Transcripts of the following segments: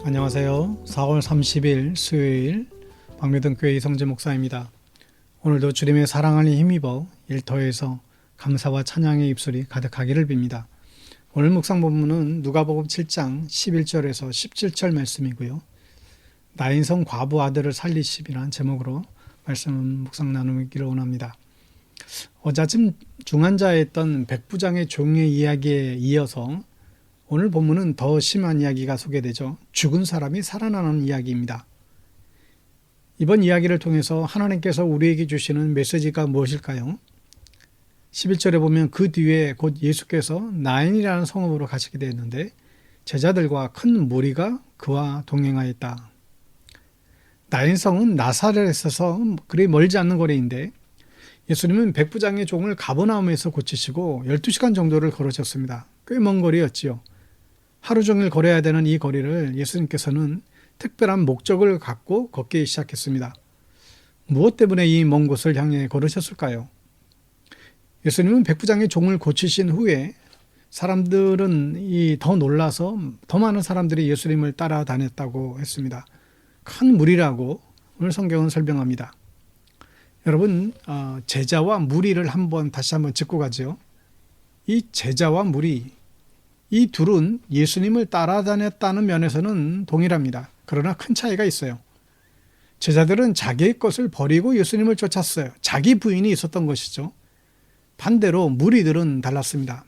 안녕하세요. 4월 30일 수요일 박매등교회 이성재 목사입니다. 오늘도 주님의 사랑을 힘입어 일터에서 감사와 찬양의 입술이 가득하기를 빕니다. 오늘 묵상 본문은 누가복음 7장 11절에서 17절 말씀이고요. 나인성 과부 아들을 살리십이라는 제목으로 말씀 묵상 나누기를 원합니다. 어자쯤 중환자에 있던 백부장의 종의 이야기에 이어서 오늘 본문은 더 심한 이야기가 소개되죠. 죽은 사람이 살아나는 이야기입니다. 이번 이야기를 통해서 하나님께서 우리에게 주시는 메시지가 무엇일까요? 11절에 보면 그 뒤에 곧 예수께서 나인이라는 성읍으로 가시게 되었는데 제자들과 큰 무리가 그와 동행하였다. 나인성은 나사렛에서 그리 멀지 않는 거리인데 예수님은 백부장의 종을 가버나움에서 고치시고 12시간 정도를 걸으셨습니다. 꽤 먼 거리였지요. 하루 종일 걸어야 되는 이 거리를 예수님께서는 특별한 목적을 갖고 걷기 시작했습니다. 무엇 때문에 이 먼 곳을 향해 걸으셨을까요? 예수님은 백부장의 종을 고치신 후에 사람들은 더 놀라서 더 많은 사람들이 예수님을 따라다녔다고 했습니다. 큰 무리라고 오늘 성경은 설명합니다. 여러분, 제자와 무리를 다시 한번 짚고 가죠. 이 제자와 무리, 이 둘은 예수님을 따라다녔다는 면에서는 동일합니다. 그러나 큰 차이가 있어요. 제자들은 자기의 것을 버리고 예수님을 쫓았어요. 자기 부인이 있었던 것이죠. 반대로 무리들은 달랐습니다.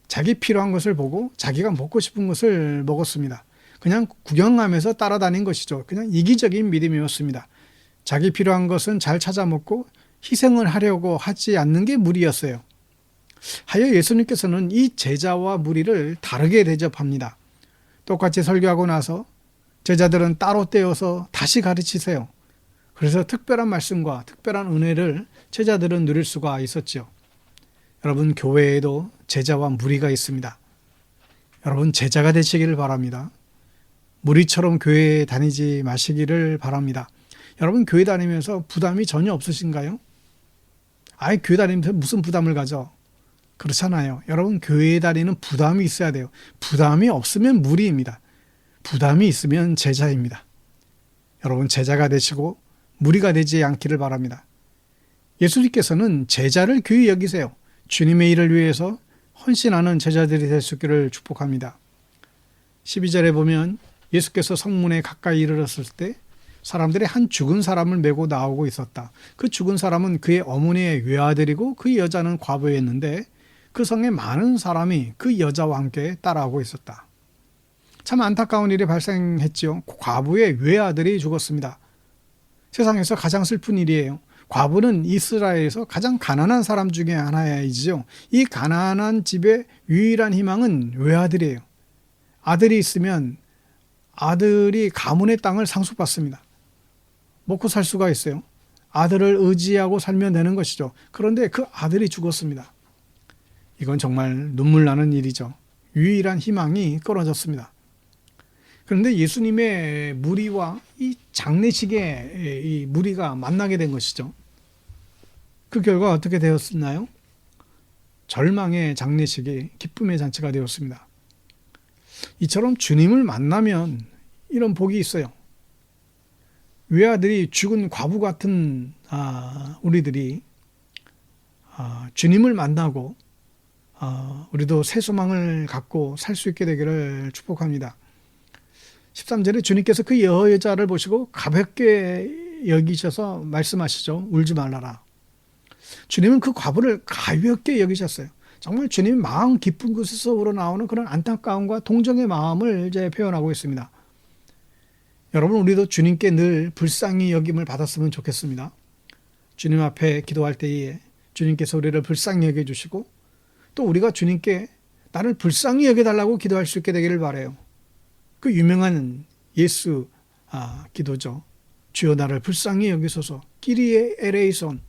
자기 필요한 것을 보고 자기가 먹고 싶은 것을 먹었습니다. 그냥 구경하면서 따라다닌 것이죠. 그냥 이기적인 믿음이었습니다. 자기 필요한 것은 잘 찾아 먹고 희생을 하려고 하지 않는 게 무리였어요. 하여 예수님께서는 이 제자와 무리를 다르게 대접합니다. 똑같이 설교하고 나서 제자들은 따로 떼어서 다시 가르치세요. 그래서 특별한 말씀과 특별한 은혜를 제자들은 누릴 수가 있었죠. 여러분, 교회에도 제자와 무리가 있습니다. 여러분, 제자가 되시기를 바랍니다. 무리처럼 교회에 다니지 마시기를 바랍니다. 여러분, 교회 다니면서 부담이 전혀 없으신가요? 아예 교회 다니면서 무슨 부담을 가져? 그렇잖아요. 여러분, 교회에 다니는 부담이 있어야 돼요. 부담이 없으면 무리입니다. 부담이 있으면 제자입니다. 여러분, 제자가 되시고 무리가 되지 않기를 바랍니다. 예수님께서는 제자를 귀히 여기세요. 주님의 일을 위해서 헌신하는 제자들이 될 수 있기를 축복합니다. 12절에 보면 예수께서 성문에 가까이 이르렀을 때 사람들이 한 죽은 사람을 메고 나오고 있었다. 그 죽은 사람은 그의 어머니의 외아들이고 그 여자는 과부였는데 그 성에 많은 사람이 그 여자와 함께 따라오고 있었다. 참 안타까운 일이 발생했지요. 과부의 외아들이 죽었습니다. 세상에서 가장 슬픈 일이에요. 과부는 이스라엘에서 가장 가난한 사람 중에 하나이지요. 이 가난한 집의 유일한 희망은 외아들이에요. 아들이 있으면 아들이 가문의 땅을 상속받습니다. 먹고 살 수가 있어요. 아들을 의지하고 살면 되는 것이죠. 그런데 그 아들이 죽었습니다. 이건 정말 눈물 나는 일이죠. 유일한 희망이 끊어졌습니다. 그런데 예수님의 무리와 이 장례식에 이 무리가 만나게 된 것이죠. 그 결과 어떻게 되었나요? 절망의 장례식이 기쁨의 잔치가 되었습니다. 이처럼 주님을 만나면 이런 복이 있어요. 외아들이 죽은 과부 같은 우리들이 주님을 만나고 우리도 새 소망을 갖고 살 수 있게 되기를 축복합니다. 13절에 주님께서 그 여자를 보시고 가볍게 여기셔서 말씀하시죠. 울지 말라라. 주님은 그 과부를 가볍게 여기셨어요. 정말 주님 마음 깊은 곳에서 우러나오는 그런 안타까움과 동정의 마음을 이제 표현하고 있습니다. 여러분, 우리도 주님께 늘 불쌍히 여김을 받았으면 좋겠습니다. 주님 앞에 기도할 때에 주님께서 우리를 불쌍히 여겨주시고 또 우리가 주님께 나를 불쌍히 여겨달라고 기도할 수 있게 되기를 바라요. 그 유명한 예수 기도죠. 주여 나를 불쌍히 여기소서. 끼리에 에레이손.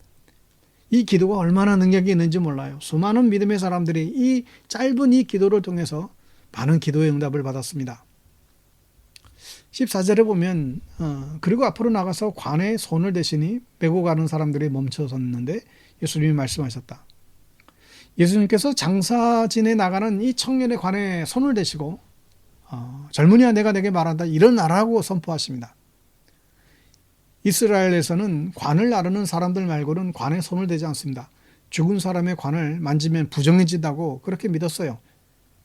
이 기도가 얼마나 능력이 있는지 몰라요. 수많은 믿음의 사람들이 이 짧은 이 기도를 통해서 많은 기도의 응답을 받았습니다. 14절에 보면 그리고 앞으로 나가서 관에 손을 대시니 메고 가는 사람들이 멈춰섰는데 예수님이 말씀하셨다. 예수님께서 장사진에 나가는 이 청년의 관에 손을 대시고 젊은이야 내가 내게 말한다 일어나라고 선포하십니다. 이스라엘에서는 관을 나르는 사람들 말고는 관에 손을 대지 않습니다. 죽은 사람의 관을 만지면 부정해진다고 그렇게 믿었어요.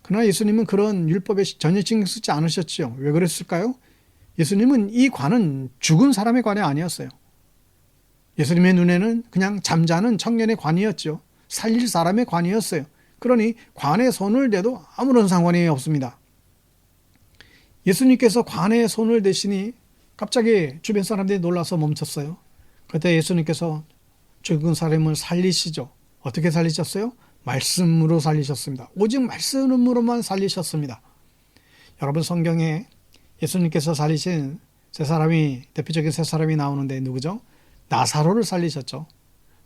그러나 예수님은 그런 율법에 전혀 신경 쓰지 않으셨죠. 왜 그랬을까요? 예수님은 이 관은 죽은 사람의 관이 아니었어요. 예수님의 눈에는 그냥 잠자는 청년의 관이었죠. 살릴 사람의 관이었어요. 그러니 관에 손을 대도 아무런 상관이 없습니다. 예수님께서 관에 손을 대시니 갑자기 주변 사람들이 놀라서 멈췄어요. 그때 예수님께서 죽은 사람을 살리시죠. 어떻게 살리셨어요? 말씀으로 살리셨습니다. 오직 말씀으로만 살리셨습니다. 여러분 성경에 예수님께서 살리신 대표적인 세 사람이 나오는데 누구죠? 나사로를 살리셨죠.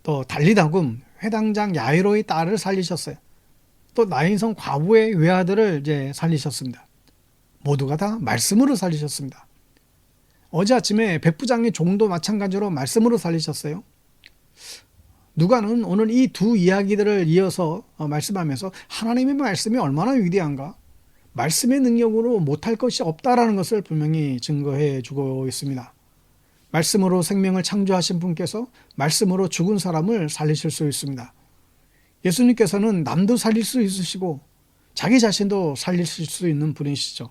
또 달리다굼 회당장 야이로의 딸을 살리셨어요. 또 나인성 과부의 외아들을 이제 살리셨습니다. 모두가 다 말씀으로 살리셨습니다. 어제 아침에 백부장의 종도 마찬가지로 말씀으로 살리셨어요. 누가는 오늘 이 두 이야기들을 이어서 말씀하면서 하나님의 말씀이 얼마나 위대한가, 말씀의 능력으로 못할 것이 없다라는 것을 분명히 증거해 주고 있습니다. 말씀으로 생명을 창조하신 분께서 말씀으로 죽은 사람을 살리실 수 있습니다. 예수님께서는 남도 살릴 수 있으시고 자기 자신도 살리실 수 있는 분이시죠.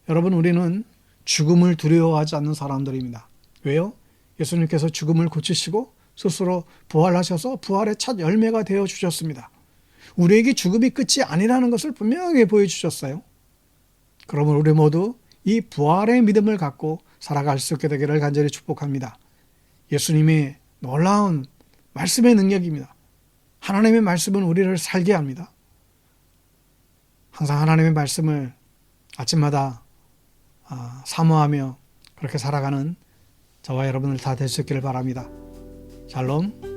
여러분 우리는 죽음을 두려워하지 않는 사람들입니다. 왜요? 예수님께서 죽음을 고치시고 스스로 부활하셔서 부활의 첫 열매가 되어 주셨습니다. 우리에게 죽음이 끝이 아니라는 것을 분명하게 보여주셨어요. 그러면 우리 모두 이 부활의 믿음을 갖고 살아갈 수 있게 되기를 간절히 축복합니다. 예수님의 놀라운 말씀의 능력입니다. 하나님의 말씀은 우리를 살게 합니다. 항상 하나님의 말씀을 아침마다 사모하며 그렇게 살아가는 저와 여러분을 다 될 수 있기를 바랍니다. 샬롬.